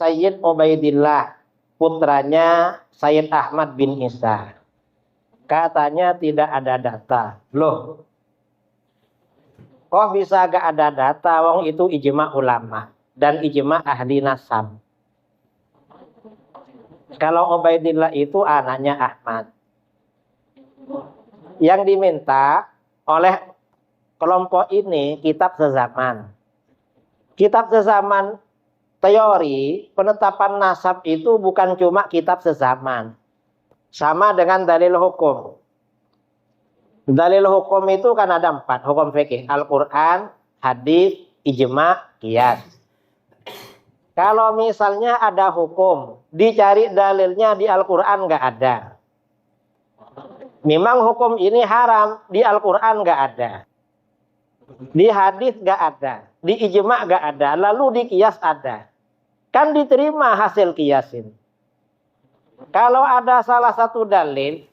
Sayyid Ubaidillah, putranya Sayyid Ahmad bin Isa. Katanya tidak ada data. Loh, kok bisa gak ada data? Wong itu ijma ulama dan ijma ahli nasab. Kalau Ubaidillah itu anaknya Ahmad. Yang diminta oleh kelompok ini kitab sezaman. Kitab sezaman, teori penetapan nasab itu bukan cuma kitab sezaman. Sama dengan dalil hukum. Dalil hukum itu kan ada 4 hukum fikih: Al-Quran, hadis, ijma, qiyas. Kalau misalnya ada hukum, dicari dalilnya di Al-Quran nggak ada. Memang hukum ini haram, di Al-Quran nggak ada. Di hadis nggak ada, di ijma nggak ada, lalu di qiyas ada. Kan diterima hasil qiyasin. Kalau ada salah satu dalil,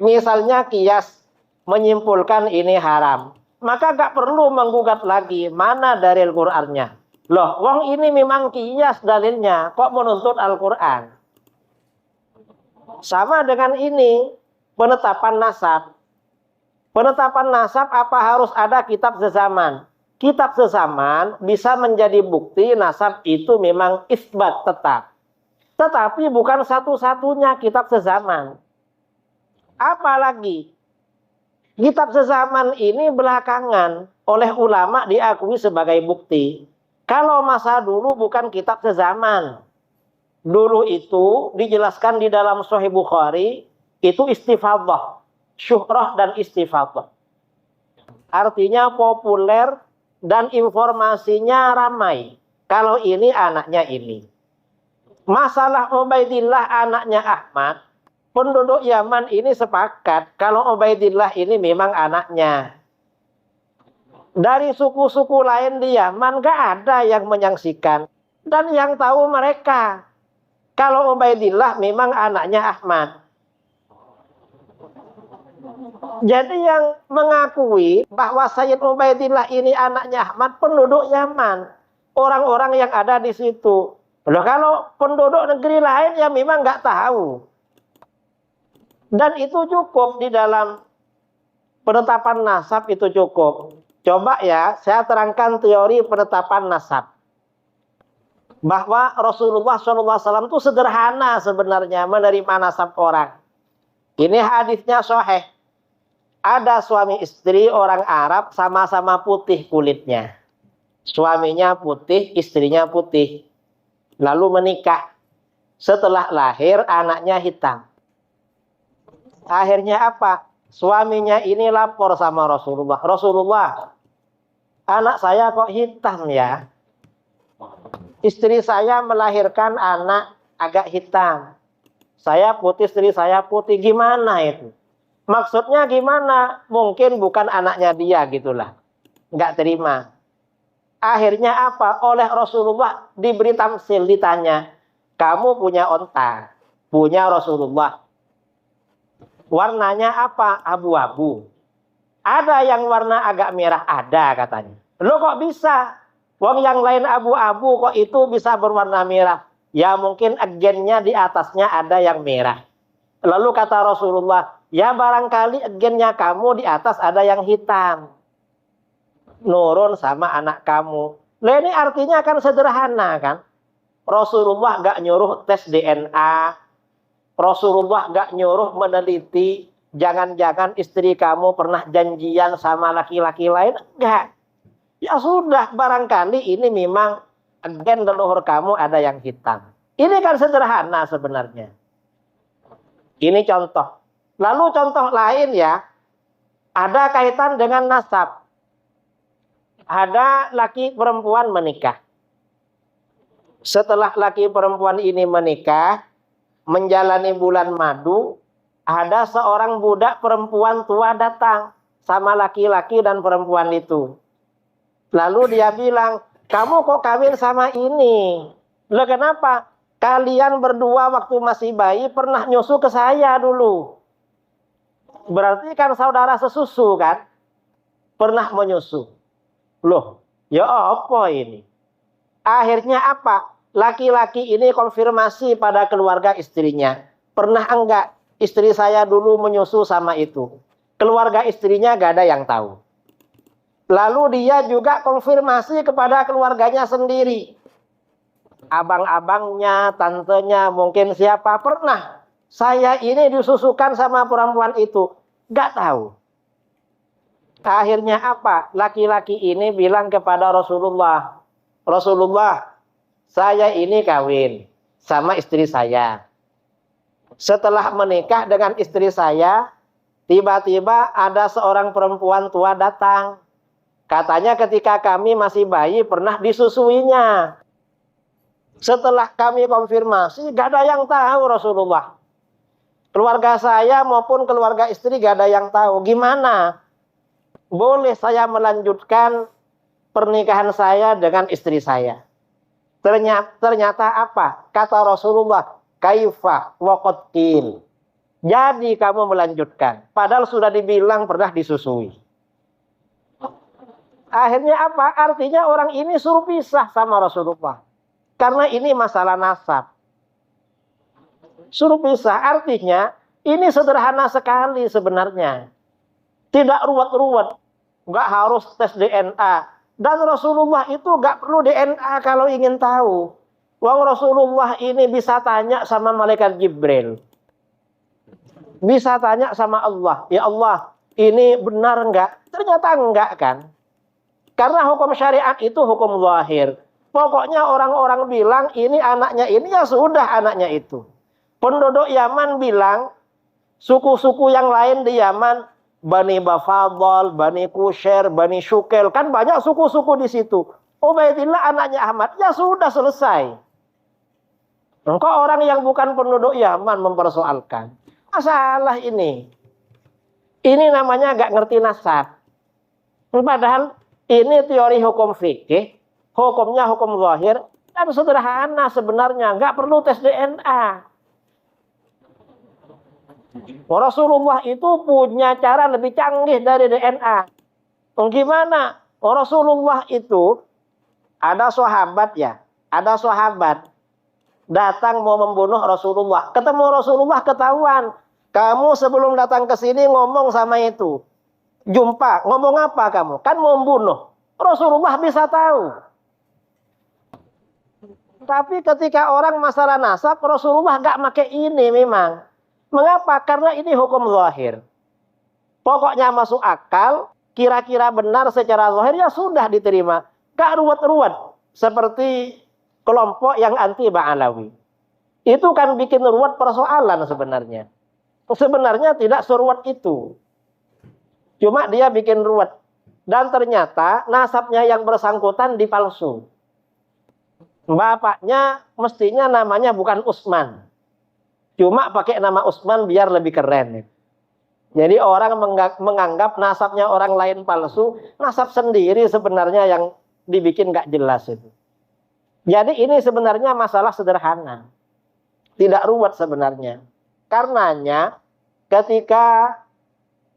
misalnya qiyas menyimpulkan ini haram, maka gak perlu menggugat lagi mana dalil Qur'annya. Loh, wong ini memang qiyas dalilnya, kok menuntut Al-Quran? Sama dengan ini, penetapan nasab. Penetapan nasab apa harus ada kitab sezaman? Kitab sezaman bisa menjadi bukti nasab itu memang isbat tetap. Tetapi bukan satu-satunya kitab sezaman. Apalagi kitab sezaman ini belakangan oleh ulama diakui sebagai bukti. Kalau masa dulu bukan kitab sezaman. Dulu itu dijelaskan di dalam Sahih Bukhari, itu istifadhah, syuhrah dan istifadhah. Artinya populer dan informasinya ramai. Kalau ini anaknya ini. Masalah Ubaidillah anaknya Ahmad, penduduk Yaman ini sepakat kalau Ubaidillah ini memang anaknya. Dari suku-suku lain di Yaman gak ada yang menyaksikan dan yang tahu mereka kalau Ubaidillah memang anaknya Ahmad. Jadi yang mengakui bahwa Sayyid Ubaidillah ini anaknya Ahmad penduduk Yaman, orang-orang yang ada di situ. Loh, kalau penduduk negeri lain ya memang nggak tahu. Dan itu cukup di dalam penetapan nasab, itu cukup. Coba ya, saya terangkan teori penetapan nasab. Bahwa Rasulullah SAW itu sederhana sebenarnya menerima nasab orang. Ini hadisnya sahih. Ada suami istri orang Arab sama-sama putih kulitnya. Suaminya putih, istrinya putih. Lalu menikah. Setelah lahir anaknya hitam. Akhirnya apa? Suaminya ini lapor sama Rasulullah. Rasulullah, anak saya kok hitam ya? Istri saya melahirkan anak agak hitam. Saya putih, istri saya putih. Gimana itu? Maksudnya gimana? Mungkin bukan anaknya dia gitulah. Nggak terima. Akhirnya apa? Oleh Rasulullah diberi tamsil, ditanya, kamu punya onta, punya Rasulullah. Warnanya apa? Abu-abu. Ada yang warna agak merah, ada katanya. Loh kok bisa? Wong yang lain abu-abu kok itu bisa berwarna merah? Ya mungkin agennya di atasnya ada yang merah. Lalu kata Rasulullah, ya barangkali agennya kamu di atas ada yang hitam. Nurun sama anak kamu. Lah ini artinya kan sederhana kan. Rasulullah gak nyuruh tes DNA. Rasulullah gak nyuruh meneliti. Jangan-jangan istri kamu pernah janjian sama laki-laki lain. Enggak. Ya sudah, barangkali ini memang agen leluhur kamu ada yang hitam. Ini kan sederhana sebenarnya. Ini contoh. Lalu contoh lain ya. Ada kaitan dengan nasab. Ada laki perempuan menikah. Setelah laki perempuan ini menikah, menjalani bulan madu, ada seorang budak perempuan tua datang sama laki-laki dan perempuan itu. Lalu dia bilang, kamu kok kawin sama ini? Loh kenapa? Kalian berdua waktu masih bayi pernah nyusu ke saya dulu. Berarti kan saudara sesusu kan? Pernah menyusu. Loh, ya apa ini? Akhirnya apa? laki-laki ini konfirmasi pada keluarga istrinya. Pernah enggak istri saya dulu menyusu sama itu? Keluarga istrinya gak ada yang tahu. Lalu dia juga konfirmasi kepada keluarganya sendiri. Abang-abangnya, tantenya, mungkin siapa, pernah saya ini disusukan sama perempuan itu. Gak tahu. Akhirnya apa? Laki-laki ini bilang kepada Rasulullah, Rasulullah, saya ini kawin sama istri saya. Setelah menikah dengan istri saya, tiba-tiba ada seorang perempuan tua datang. Katanya ketika kami masih bayi pernah disusuinya. Setelah kami konfirmasi, gak ada yang tahu Rasulullah. Keluarga saya maupun keluarga istri gak ada yang tahu. Gimana? Boleh saya melanjutkan pernikahan saya dengan istri saya? Ternyata apa? Kata Rasulullah, kaifa waqad qil. Jadi kamu melanjutkan. Padahal sudah dibilang pernah disusui. Akhirnya apa? Artinya orang ini suruh pisah sama Rasulullah. Karena ini masalah nasab. Suruh pisah artinya ini sederhana sekali sebenarnya. Tidak ruwet-ruwet. Nggak harus tes DNA. Dan Rasulullah itu nggak perlu DNA kalau ingin tahu. Wong Rasulullah ini bisa tanya sama malaikat Jibril. Bisa tanya sama Allah. Ya Allah, ini benar nggak? Ternyata enggak kan? Karena hukum syariat itu hukum zahir. Pokoknya orang-orang bilang ini anaknya ini, ya sudah anaknya itu. Penduduk Yaman bilang, suku-suku yang lain di Yaman, Bani Bafadhal, Bani Kusher, Bani Syukel, kan banyak suku-suku di situ. Ubaidillah anaknya Ahmad, ya sudah selesai. Engkau orang yang bukan penduduk Yaman mempersoalkan. Masalah ini. Ini namanya gak ngerti nasab. Padahal ini teori hukum fikih, hukumnya hukum zahir, dan sederhana sebenarnya, nggak perlu tes DNA. Rasulullah itu punya cara lebih canggih dari DNA. Gimana? Rasulullah itu ada sahabat ya, ada sahabat datang mau membunuh Rasulullah. Ketemu Rasulullah ketahuan, kamu sebelum datang ke sini ngomong sama itu. Jumpa, ngomong apa kamu? Kan mau membunuh. Rasulullah bisa tahu. Tapi ketika orang masalah nasab, Rasulullah nggak pakai ini memang. Mengapa? Karena ini hukum zahir. Pokoknya masuk akal, kira-kira benar secara zahir, ya sudah diterima. Gak ruwet-ruwet. Seperti kelompok yang anti Ba'alawi. Itu kan bikin ruwet persoalan sebenarnya. Sebenarnya tidak seruwet itu. Cuma dia bikin ruwet. Dan ternyata nasabnya yang bersangkutan dipalsu. Bapaknya mestinya namanya bukan Utsman. Cuma pakai nama Utsman biar lebih keren. Jadi orang menganggap nasabnya orang lain palsu. Nasab sendiri sebenarnya yang dibikin gak jelas itu. Jadi ini sebenarnya masalah sederhana. Tidak ruwet sebenarnya. Karenanya ketika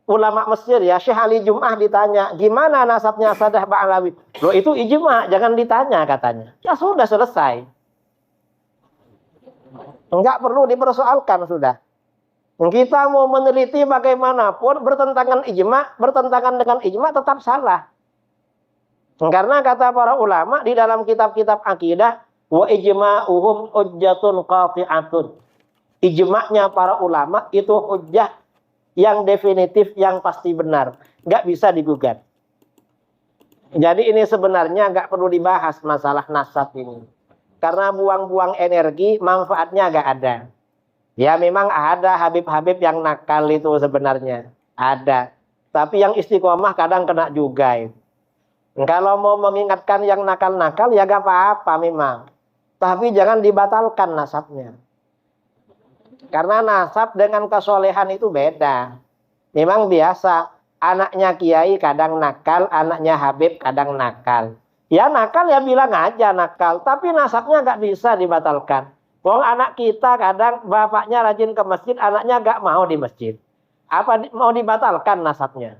ulama Mesir ya, Syekh Ali Jum'ah ditanya, gimana nasabnya Sadah Ba'alawi? Loh itu ijma, jangan ditanya katanya. Ya sudah selesai. Enggak perlu dipersoalkan sudah. Kita mau meneliti bagaimanapun bertentangan dengan ijma tetap salah. Karena kata para ulama di dalam kitab-kitab akidah, wa ijma'uhum hujjatun qati'atun. Ijma'nya para ulama itu hujjah yang definitif, yang pasti benar. Nggak bisa digugat. Jadi ini sebenarnya nggak perlu dibahas masalah nasab ini. Karena buang-buang energi, manfaatnya nggak ada. Ya memang ada Habib-Habib yang nakal itu sebenarnya. Ada. Tapi yang istiqomah kadang kena juga itu. Kalau mau mengingatkan yang nakal-nakal ya nggak apa-apa memang. Tapi jangan dibatalkan nasabnya. Karena nasab dengan kesolehan itu beda. Memang biasa. Anaknya kiai kadang nakal, anaknya Habib kadang nakal. Ya nakal ya bilang aja nakal. Tapi nasabnya nggak bisa dibatalkan. Wong anak kita kadang bapaknya rajin ke masjid, anaknya nggak mau di masjid. Apa mau dibatalkan nasabnya?